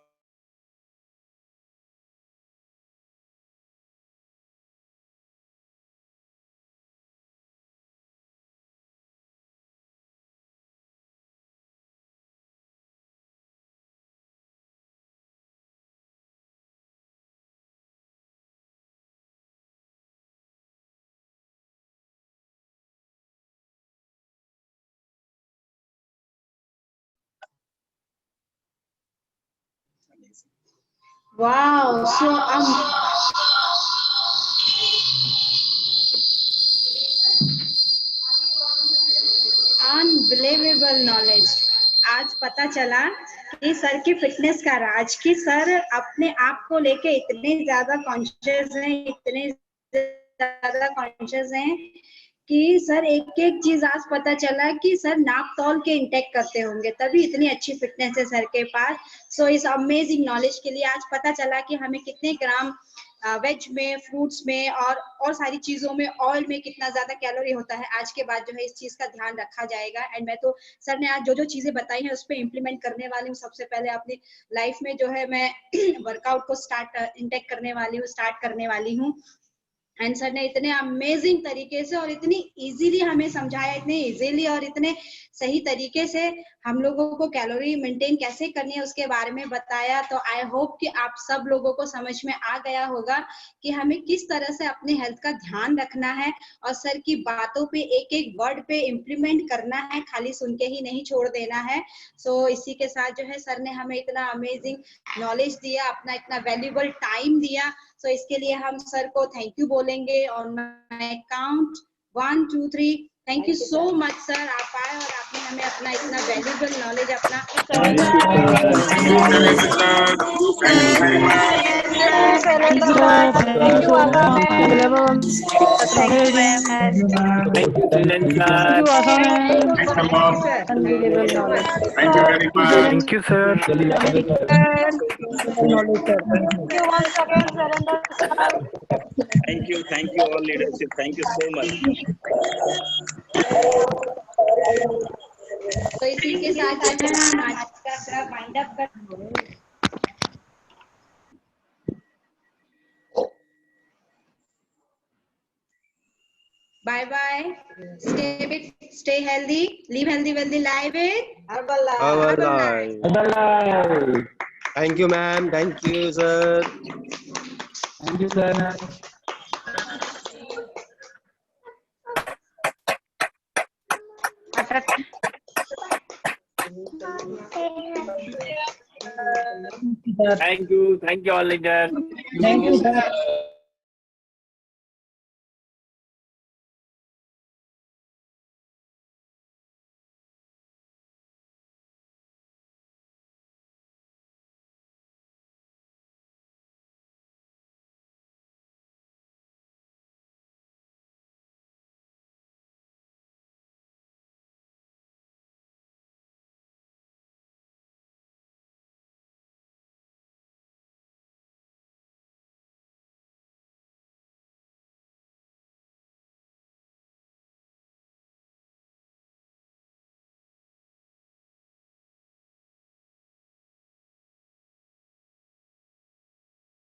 Wow, so अनबिलीवेबल नॉलेज। आज पता चला कि सर की फिटनेस का राज, कि सर अपने आप को लेके इतने ज्यादा कॉन्शियस हैं कि सर एक एक चीज आज पता चला कि सर नाप तौल के इंटेक करते होंगे, तभी इतनी अच्छी फिटनेस है सर के पास। सो इस अमेजिंग नॉलेज के लिए आज पता चला कि हमें कितने ग्राम वेज में, फ्रूट्स में और सारी चीजों में, ऑयल में कितना ज्यादा कैलोरी होता है। आज के बाद जो है इस चीज का ध्यान रखा जाएगा। एंड मैं तो सर ने आज जो जो चीजें बताई हैं उस पर इम्प्लीमेंट करने वाली हूँ। सबसे पहले अपनी लाइफ में जो है मैं वर्कआउट को स्टार्ट करने वाली हूँ। एंड सर ने इतने अमेजिंग तरीके से और इतनी इजीली हमें समझाया, इतने इजीली और इतने सही तरीके से हम लोगों को कैलोरी मेंटेन कैसे करनी है उसके बारे में बताया। तो आई होप कि आप सब लोगों को समझ में आ गया होगा कि हमें किस तरह से अपने हेल्थ का ध्यान रखना है और सर की बातों पे एक एक वर्ड पे इम्प्लीमेंट करना है, खाली सुन के ही नहीं छोड़ देना है। सो इसी के साथ जो है सर ने हमें इतना अमेजिंग नॉलेज दिया, अपना इतना वैल्यूबल टाइम दिया। सो इसके लिए हम सर को थैंक यू बोलेंगे on my count 1 2 3। Thank you so much sir, आप आए और आपने हमें अपना इतना वैल्यूबल नॉलेज अपना Thank you, sir. Thank you all leadership. Thank you so much. तो इसी के साथ जो है हम आज का वाइंड अप कर Bye bye. Stay healthy. Live healthy, wealthy life with Herbalife. Thank you, ma'am. Thank you, sir. Thank you, sir. Thank you all leaders. Thank you, sir.